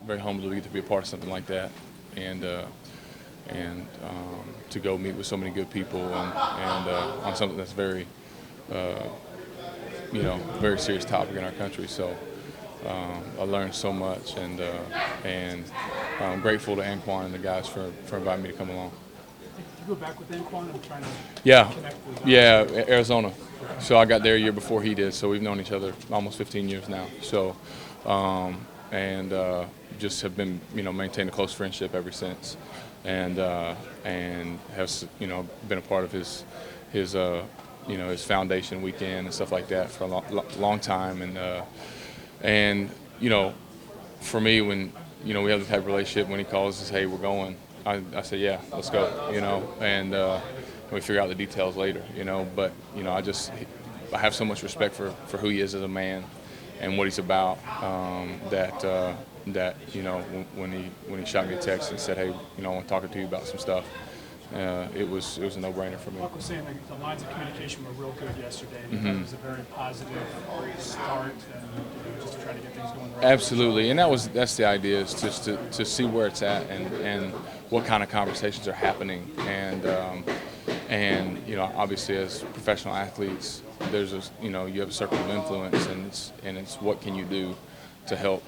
Very humbled to get to be a part of something like that, and to go meet with so many good people and on something that's uh, very serious topic in our country. So I learned so much, and I'm grateful to Anquan and the guys for inviting me to come along. Did you go back with Anquan? I'm trying to Yeah, connect with yeah, Arizona. So I got there a year before he did. So we've known each other almost 15 years now. So and just have been maintained a close friendship ever since, and have been a part of his foundation weekend and stuff like that for a long time, and for me, when we have the type of relationship, when he calls us, hey, we're going, I say, yeah, let's go, and we figure out the details later, but I have so much respect for who he is as a man and what he's about, that when he shot me a text and said, hey, I want to talk to you about some stuff, it was a no-brainer for me. Buck was saying the lines of communication were real good yesterday. It was a very positive start, and just to try to get things going right. Absolutely, and that's the idea, is just to see where it's at and what kind of conversations are happening, and obviously as professional athletes, there's you have a circle of influence, and it's what can you do to help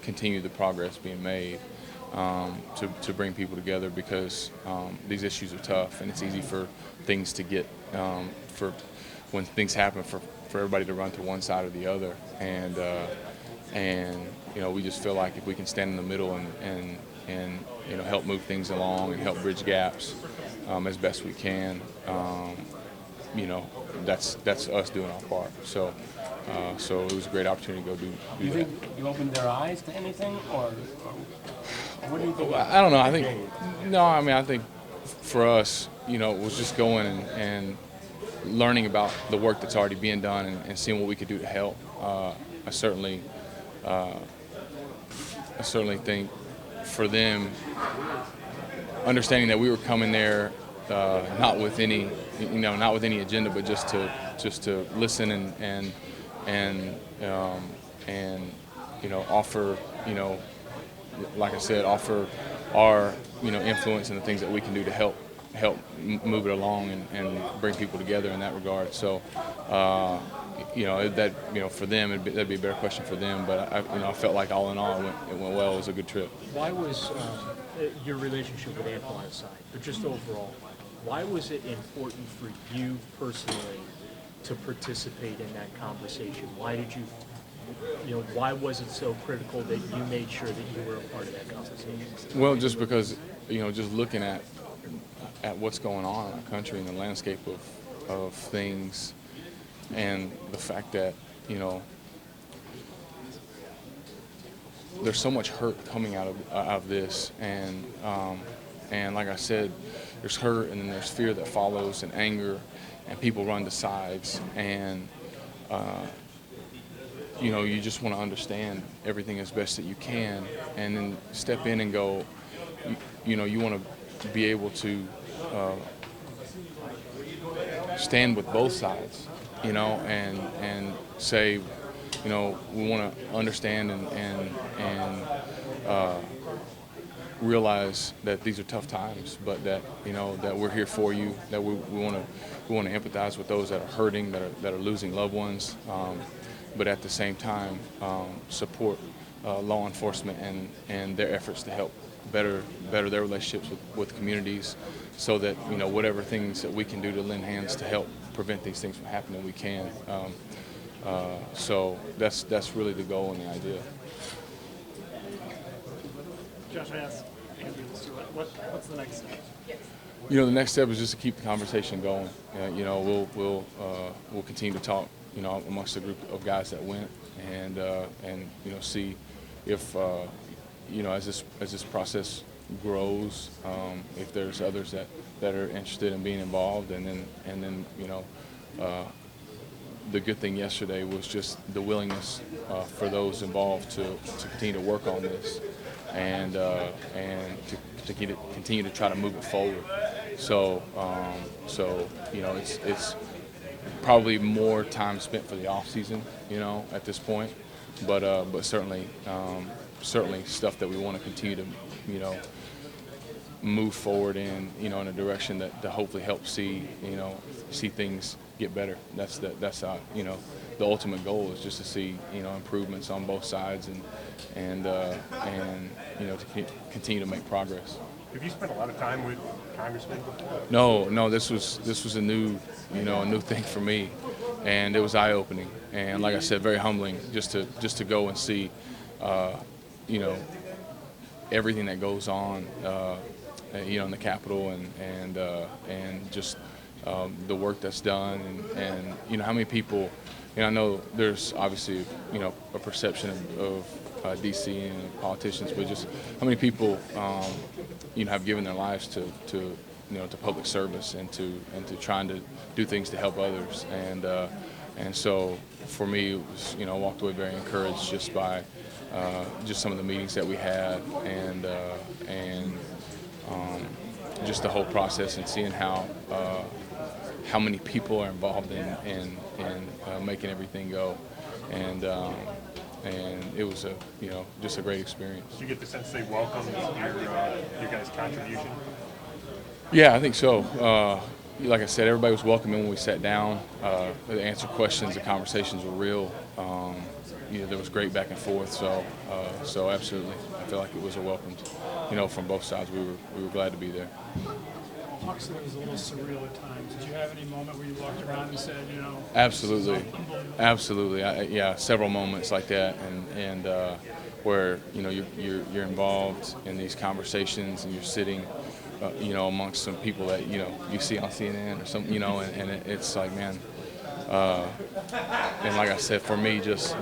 continue the progress being made, to bring people together, because these issues are tough, and it's easy for things to get for when things happen for everybody to run to one side or the other, and we just feel like if we can stand in the middle and help move things along and help bridge gaps as best we can, that's us doing our part. So it was a great opportunity to go do You that. think you opened their eyes to anything, or what do you think? I don't know. I think for us, it was just going and learning about the work that's already being done, and seeing what we could do to help. I certainly think for them, understanding that we were coming there not with any agenda, but just to listen and offer, like I said, offer our influence and the things that we can do to help move it along and bring people together in that regard. So for them, that'd be a better question for them. But I felt like all in all it went well. It was a good trip. Why was your relationship with Antoine aside, but just overall, why was it important for you personally to participate in that conversation? Why did why was it so critical that you made sure that you were a part of that conversation? Well, just because just looking at what's going on in our country and the landscape of things, and the fact that there's so much hurt coming out of this, and like I said, there's hurt, and then there's fear that follows, and anger, and people run to sides, and you just want to understand everything as best that you can, and then step in and go. You want to be able to stand with both sides, and say, we want to understand and realize that these are tough times, but that that we're here for you, that we want to empathize with those that are hurting, that are losing loved ones, but at the same time support law enforcement and their efforts to help better their relationships with communities, so that whatever things that we can do to lend hands to help prevent these things from happening, we can. So that's really the goal and the idea. Josh, I asked Andrew this too. What's the next step? The next step is just to keep the conversation going. We'll continue to talk, amongst the group of guys that went, and see if as this process grows, if there's others that are interested in being involved, and then the good thing yesterday was just the willingness for those involved to continue to work on this, and to continue to try to move it forward. So it's probably more time spent for the off season, at this point. But certainly stuff that we want to continue to, move forward in a direction that to hopefully help see things get better. That's the ultimate goal is just to see improvements on both sides and to continue to make progress. Have you spent a lot of time with congressmen before? No, this was a new thing for me, and it was eye-opening, and like I said, very humbling just to go and see everything that goes on in the Capitol and just the work that's done and how many people. I know there's obviously a perception of DC and politicians, but just how many people have given their lives to public service and to trying to do things to help others, and so for me it was I walked away very encouraged just by just some of the meetings that we had and just the whole process and seeing how many people are involved in making everything go, and it was just a great experience. Did you get the sense they welcomed your guys' contribution? Yeah, I think so. Like I said, everybody was welcoming when we sat down. They answered questions. The conversations were real. There was great back and forth. So absolutely, I feel like it was a welcomed. From both sides, we were glad to be there. Huxley was a little surreal at times. Did you have any moment where you walked around and said, Absolutely. Several moments like that, and where you're involved in these conversations and you're sitting, amongst some people that you see on CNN or something, and it's like, man. And like I said, for me, just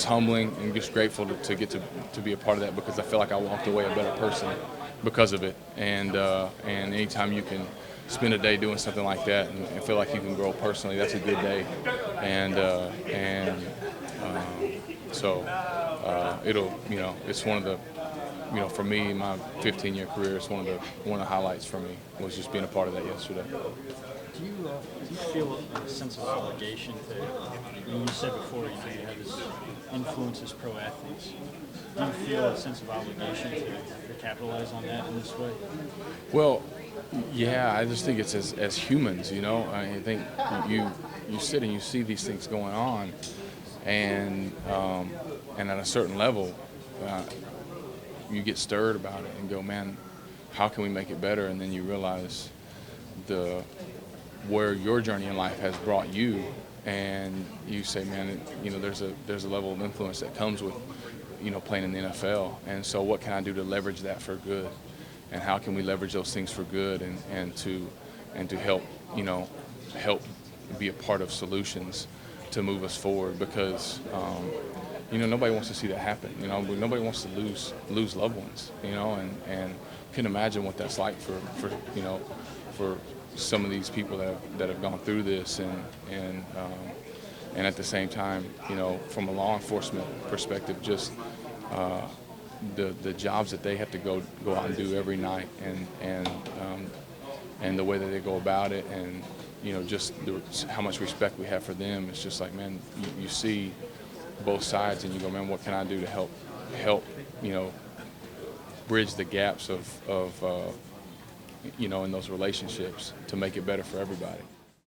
humbling and just grateful to get to be a part of that, because I feel like I walked away a better person because of it. And anytime you can spend a day doing something like that and feel like you can grow personally, that's a good day. So it'll it's one of the for me, my 15-year career, it's one of the highlights for me was just being a part of that yesterday. Do you feel a sense of obligation to, you said before, you have this influence as pro athletes. Do you feel a sense of obligation to capitalize on that in this way? Well, yeah, I just think it's as humans, I think you sit and you see these things going on, and at a certain level, you get stirred about it and go, man, how can we make it better? And then you realize where your journey in life has brought you, and you say, man, there's a level of influence that comes with playing in the NFL, and so what can I do to leverage that for good, and how can we leverage those things for good and to help help be a part of solutions to move us forward, because nobody wants to see that happen. Nobody wants to lose loved ones. And can imagine what that's like for some of these people that have gone through this, and at the same time, from a law enforcement perspective, just the jobs that they have to go out and do every night, and the way that they go about it, and just how much respect we have for them. It's just like, man, you see both sides, and you go, man, what can I do to help bridge the gaps of in those relationships to make it better for everybody.